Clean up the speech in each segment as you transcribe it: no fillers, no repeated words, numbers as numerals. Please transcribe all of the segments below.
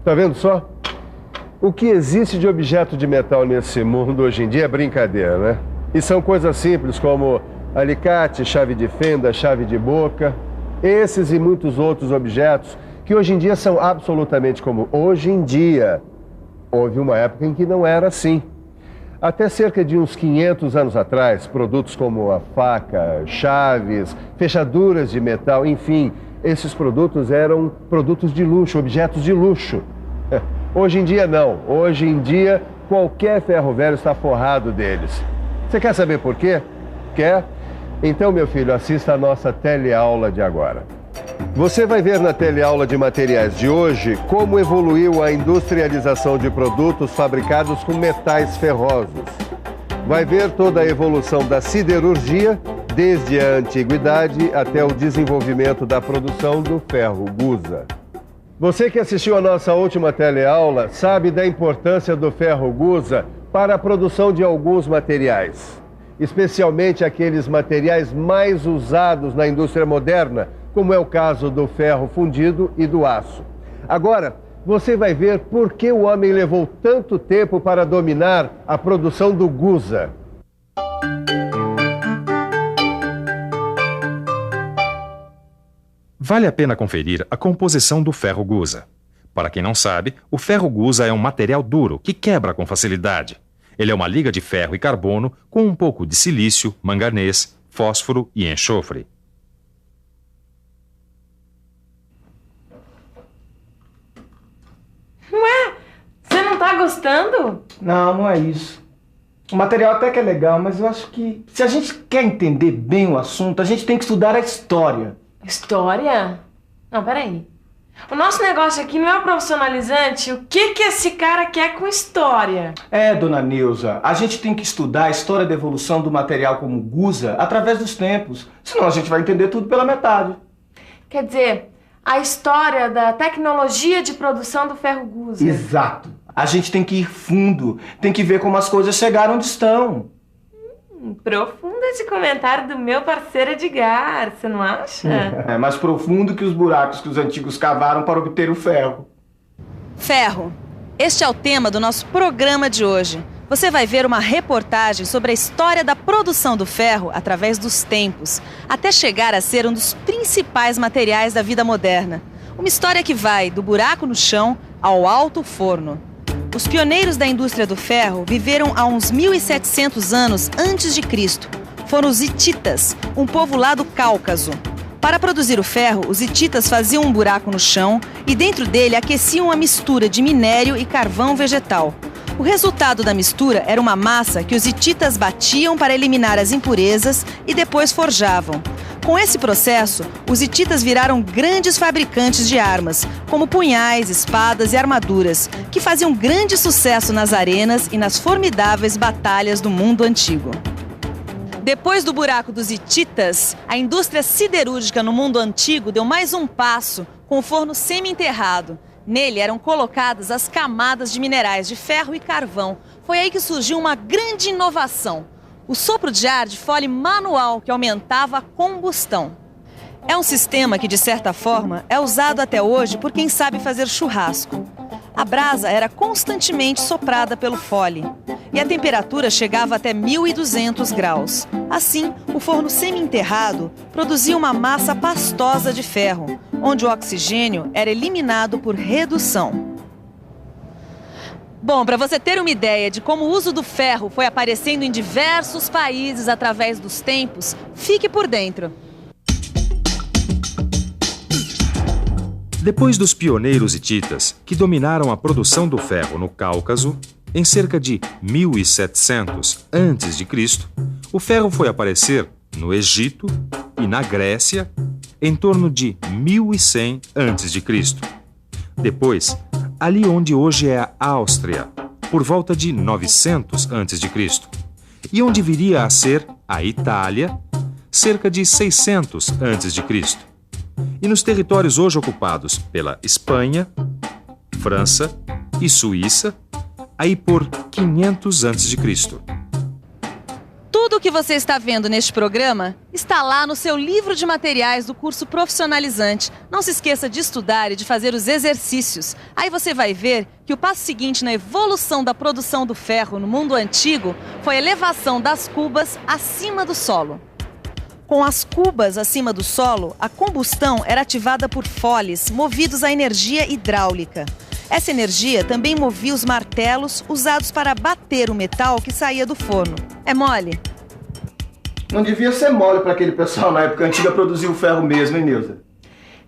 Tá vendo só? O que existe de objeto de metal nesse mundo hoje em dia é brincadeira, né? E são coisas simples como alicate, chave de fenda, chave de boca. Esses e muitos outros objetos que hoje em dia são absolutamente comuns. Hoje em dia, houve uma época em que não era assim. Até cerca de uns 500 anos atrás, produtos como a faca, chaves, fechaduras de metal, enfim, esses produtos eram produtos de luxo, objetos de luxo. Hoje em dia não. Hoje em dia, qualquer ferro velho está forrado deles. Você quer saber por quê? Quer? Então, meu filho, assista a nossa teleaula de agora. Você vai ver na teleaula de materiais de hoje como evoluiu a industrialização de produtos fabricados com metais ferrosos. Vai ver toda a evolução da siderurgia, desde a antiguidade até o desenvolvimento da produção do ferro gusa. Você que assistiu a nossa última teleaula sabe da importância do ferro gusa para a produção de alguns materiais, especialmente aqueles materiais mais usados na indústria moderna, como é o caso do ferro fundido e do aço. Agora, você vai ver por que o homem levou tanto tempo para dominar a produção do gusa. Vale a pena conferir a composição do ferro gusa. Para quem não sabe, o ferro gusa é um material duro que quebra com facilidade. Ele é uma liga de ferro e carbono com um pouco de silício, manganês, fósforo e enxofre. Ué, você não tá gostando? Não, não é isso. O material até que é legal, mas eu acho que se a gente quer entender bem o assunto, a gente tem que estudar a história. História? Não, peraí. O nosso negócio aqui não é o profissionalizante. O que esse cara quer com história? É, dona Neuza, a gente tem que estudar a história da evolução do material como gusa através dos tempos. Senão a gente vai entender tudo pela metade. Quer dizer, a história da tecnologia de produção do ferro gusa. Exato. A gente tem que ir fundo, tem que ver como as coisas chegaram onde estão. Profundo esse comentário do meu parceiro Edgar, você não acha? É mais profundo que os buracos que os antigos cavaram para obter o ferro. Ferro. Este é o tema do nosso programa de hoje. Você vai ver uma reportagem sobre a história da produção do ferro através dos tempos, até chegar a ser um dos principais materiais da vida moderna. Uma história que vai do buraco no chão ao alto forno. Os pioneiros da indústria do ferro viveram há uns 1.700 anos antes de Cristo. Foram os hititas, um povo lá do Cáucaso. Para produzir o ferro, os hititas faziam um buraco no chão e dentro dele aqueciam uma mistura de minério e carvão vegetal. O resultado da mistura era uma massa que os hititas batiam para eliminar as impurezas e depois forjavam. Com esse processo, os hititas viraram grandes fabricantes de armas, como punhais, espadas e armaduras, que faziam grande sucesso nas arenas e nas formidáveis batalhas do mundo antigo. Depois do buraco dos hititas, a indústria siderúrgica no mundo antigo deu mais um passo com o forno semi-enterrado. Nele eram colocadas as camadas de minerais de ferro e carvão. Foi aí que surgiu uma grande inovação: o sopro de ar de fole manual, que aumentava a combustão. É um sistema que, de certa forma, é usado até hoje por quem sabe fazer churrasco. A brasa era constantemente soprada pelo fole e a temperatura chegava até 1.200 graus. Assim, o forno semi-enterrado produzia uma massa pastosa de ferro, onde o oxigênio era eliminado por redução. Bom, para você ter uma ideia de como o uso do ferro foi aparecendo em diversos países através dos tempos, fique por dentro. Depois dos pioneiros hititas, que dominaram a produção do ferro no Cáucaso, em cerca de 1700 a.C., o ferro foi aparecer no Egito e na Grécia em torno de 1100 a.C. Depois, ali onde hoje é a Áustria, por volta de 900 a.C., e onde viria a ser a Itália, cerca de 600 a.C., e nos territórios hoje ocupados pela Espanha, França e Suíça, aí por 500 a.C. Tudo Tudo o que você está vendo neste programa está lá no seu livro de materiais do curso profissionalizante. Não se esqueça de estudar e de fazer os exercícios. Aí você vai ver que o passo seguinte na evolução da produção do ferro no mundo antigo foi a elevação das cubas acima do solo. Com as cubas acima do solo, a combustão era ativada por foles movidos a energia hidráulica. Essa energia também movia os martelos usados para bater o metal que saía do forno. É mole? Não devia ser mole para aquele pessoal na época antiga produzir o ferro mesmo, hein, Neuza?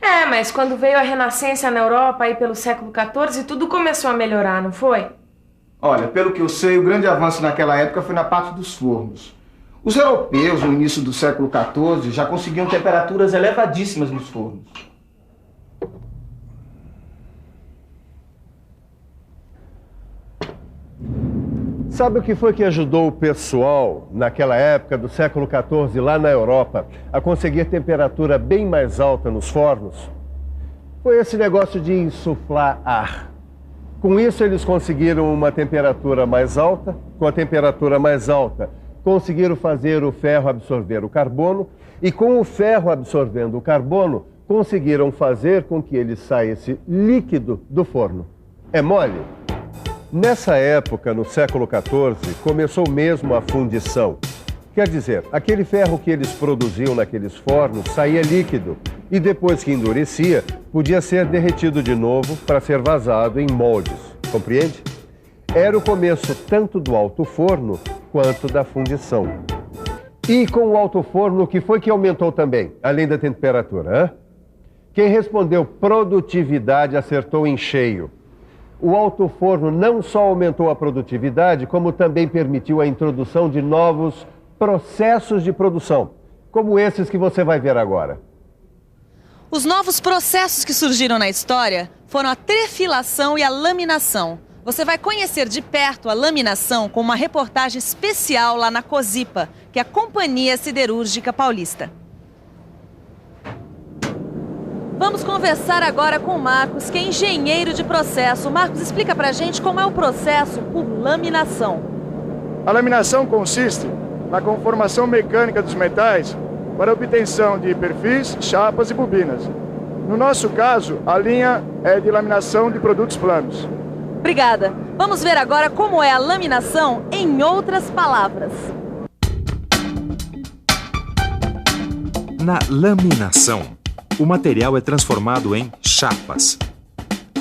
É, mas quando veio a Renascença na Europa, aí pelo século XIV, tudo começou a melhorar, não foi? Olha, pelo que eu sei, o grande avanço naquela época foi na parte dos fornos. Os europeus, no início do século XIV, já conseguiam temperaturas elevadíssimas nos fornos. Sabe o que foi que ajudou o pessoal, naquela época do século XIV, lá na Europa, a conseguir temperatura bem mais alta nos fornos? Foi esse negócio de insuflar ar. Com isso, eles conseguiram uma temperatura mais alta. Com a temperatura mais alta, conseguiram fazer o ferro absorver o carbono. E com o ferro absorvendo o carbono, conseguiram fazer com que ele saísse líquido do forno. É mole? Nessa época, no século XIV, começou mesmo a fundição. Quer dizer, aquele ferro que eles produziam naqueles fornos saía líquido e depois que endurecia, podia ser derretido de novo para ser vazado em moldes. Compreende? Era o começo tanto do alto forno quanto da fundição. E com o alto forno, o que foi que aumentou também, além da temperatura? Hein? Quem respondeu produtividade acertou em cheio. O alto forno não só aumentou a produtividade, como também permitiu a introdução de novos processos de produção, como esses que você vai ver agora. Os novos processos que surgiram na história foram a trefilação e a laminação. Você vai conhecer de perto a laminação com uma reportagem especial lá na COSIPA, que é a Companhia Siderúrgica Paulista. Vamos conversar agora com o Marcos, que é engenheiro de processo. Marcos, explica pra gente como é o processo por laminação. A laminação consiste na conformação mecânica dos metais para a obtenção de perfis, chapas e bobinas. No nosso caso, a linha é de laminação de produtos planos. Obrigada. Vamos ver agora como é a laminação em outras palavras. Na laminação, o material é transformado em chapas.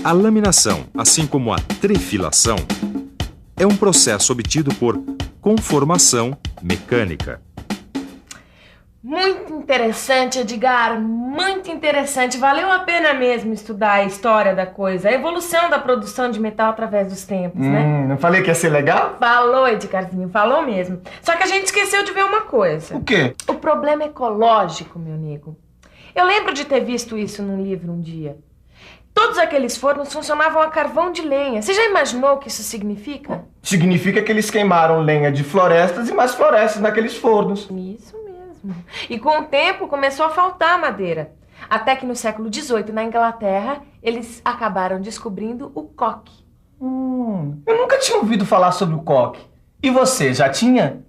A laminação, assim como a trefilação, é um processo obtido por conformação mecânica. Muito interessante, Edgar, muito interessante. Valeu a pena mesmo estudar a história da coisa, a evolução da produção de metal através dos tempos, né? Não falei que ia ser legal? Falou, Edgarzinho, falou mesmo. Só que a gente esqueceu de ver uma coisa. O quê? O problema ecológico, meu amigo. Eu lembro de ter visto isso num livro um dia. Todos aqueles fornos funcionavam a carvão de lenha. Você já imaginou o que isso significa? Significa que eles queimaram lenha de florestas e mais florestas naqueles fornos. Isso mesmo. E com o tempo começou a faltar madeira. Até que no século XVIII, na Inglaterra, eles acabaram descobrindo o coque. Eu nunca tinha ouvido falar sobre o coque. E você, já tinha?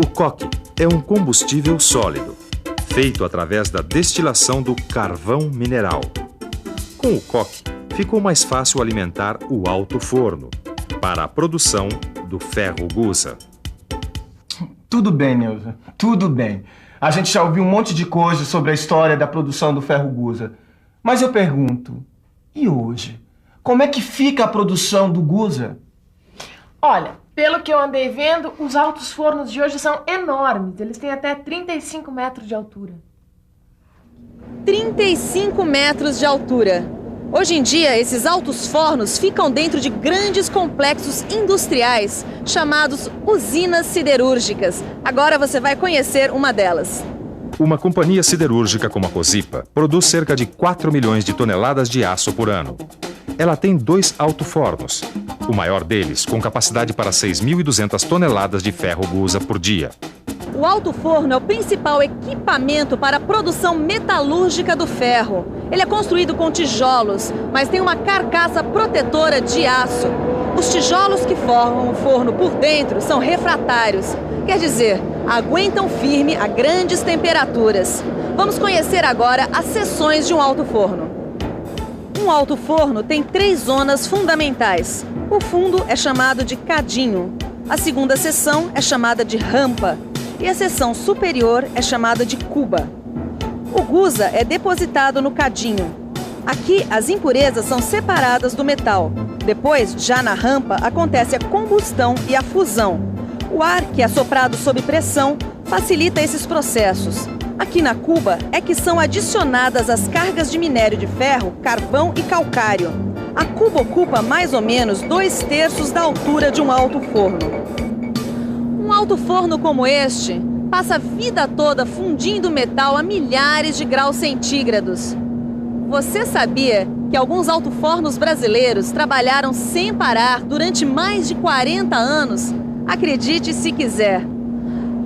O coque é um combustível sólido, feito através da destilação do carvão mineral. Com o coque, ficou mais fácil alimentar o alto forno, para a produção do ferro gusa. Tudo bem, Neuza, tudo bem. A gente já ouviu um monte de coisa sobre a história da produção do ferro gusa. Mas eu pergunto, e hoje? Como é que fica a produção do gusa? Olha, pelo que eu andei vendo, os altos fornos de hoje são enormes. Eles têm até 35 metros de altura. 35 metros de altura. Hoje em dia, esses altos fornos ficam dentro de grandes complexos industriais, chamados usinas siderúrgicas. Agora você vai conhecer uma delas. Uma companhia siderúrgica como a COSIPA produz cerca de 4 milhões de toneladas de aço por ano. Ela tem 2 alto-fornos, o maior deles com capacidade para 6.200 toneladas de ferro gusa por dia. O alto forno é o principal equipamento para a produção metalúrgica do ferro. Ele é construído com tijolos, mas tem uma carcaça protetora de aço. Os tijolos que formam o forno por dentro são refratários, quer dizer, aguentam firme a grandes temperaturas. Vamos conhecer agora as seções de um alto-forno. Um alto-forno tem 3 zonas fundamentais. O fundo é chamado de cadinho, a segunda seção é chamada de rampa e a seção superior é chamada de cuba. O guza é depositado no cadinho. Aqui, as impurezas são separadas do metal. Depois, já na rampa, acontece a combustão e a fusão. O ar, que é soprado sob pressão, facilita esses processos. Aqui na cuba é que são adicionadas as cargas de minério de ferro, carvão e calcário. A cuba ocupa mais ou menos 2/3 da altura de um alto-forno. Um alto-forno como este passa a vida toda fundindo metal a milhares de graus centígrados. Você sabia que alguns alto-fornos brasileiros trabalharam sem parar durante mais de 40 anos? Acredite se quiser.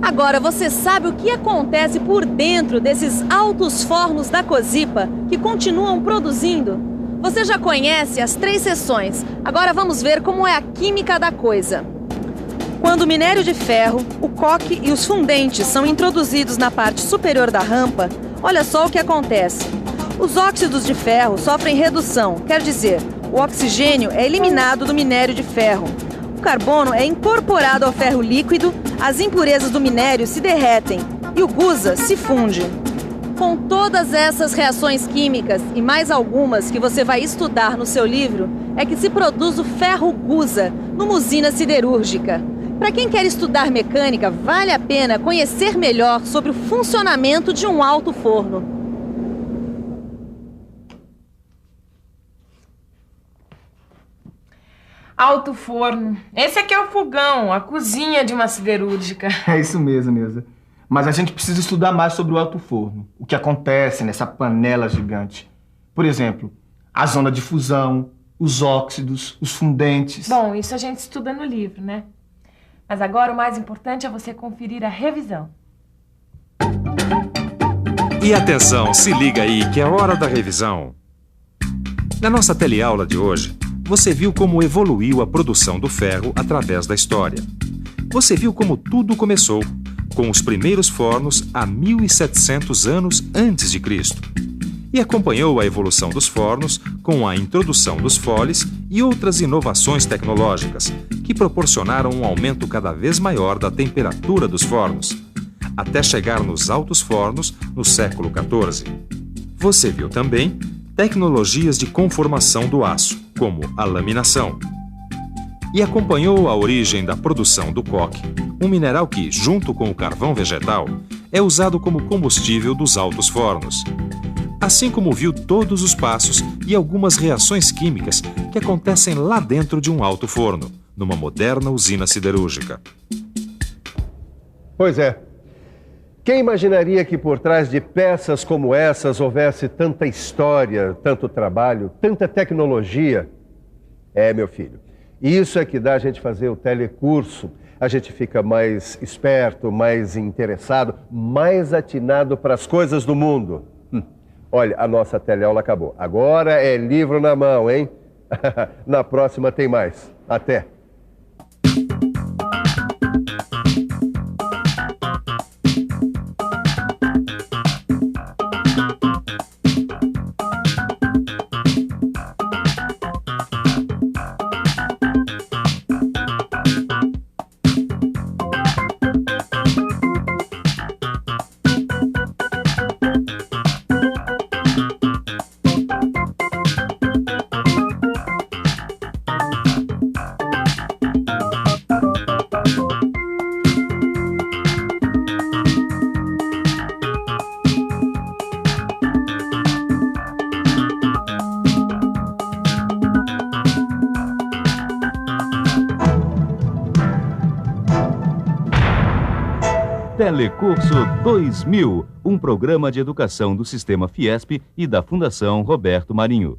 Agora, você sabe o que acontece por dentro desses altos fornos da Cosipa que continuam produzindo? Você já conhece as 3 seções. Agora vamos ver como é a química da coisa. Quando o minério de ferro, o coque e os fundentes são introduzidos na parte superior da rampa, olha só o que acontece. Os óxidos de ferro sofrem redução, quer dizer, o oxigênio é eliminado do minério de ferro. O carbono é incorporado ao ferro líquido, as impurezas do minério se derretem e o guza se funde. Com todas essas reações químicas e mais algumas que você vai estudar no seu livro, é que se produz o ferro guza numa usina siderúrgica. Para quem quer estudar mecânica, vale a pena conhecer melhor sobre o funcionamento de um alto-forno. Alto-forno. Esse aqui é o fogão, a cozinha de uma siderúrgica. É isso mesmo, Neuza. Mas a gente precisa estudar mais sobre o alto-forno. O que acontece nessa panela gigante. Por exemplo, a zona de fusão, os óxidos, os fundentes. Bom, isso a gente estuda no livro, né? Mas agora o mais importante é você conferir a revisão. E atenção, se liga aí que é hora da revisão. Na nossa teleaula de hoje, você viu como evoluiu a produção do ferro através da história. Você viu como tudo começou, com os primeiros fornos há 1700 anos antes de Cristo. E acompanhou a evolução dos fornos com a introdução dos foles e outras inovações tecnológicas, que proporcionaram um aumento cada vez maior da temperatura dos fornos, até chegar nos altos fornos no século XIV. Você viu também tecnologias de conformação do aço, como a laminação. E acompanhou a origem da produção do coque, um mineral que, junto com o carvão vegetal, é usado como combustível dos altos fornos. Assim como viu todos os passos e algumas reações químicas que acontecem lá dentro de um alto forno, numa moderna usina siderúrgica. Pois é. Quem imaginaria que por trás de peças como essas houvesse tanta história, tanto trabalho, tanta tecnologia? É, meu filho, isso é que dá a gente fazer o telecurso. A gente fica mais esperto, mais interessado, mais atinado para as coisas do mundo. Olha, a nossa teleaula acabou. Agora é livro na mão, hein? Na próxima tem mais. Até! Telecurso 2000, um programa de educação do Sistema Fiesp e da Fundação Roberto Marinho.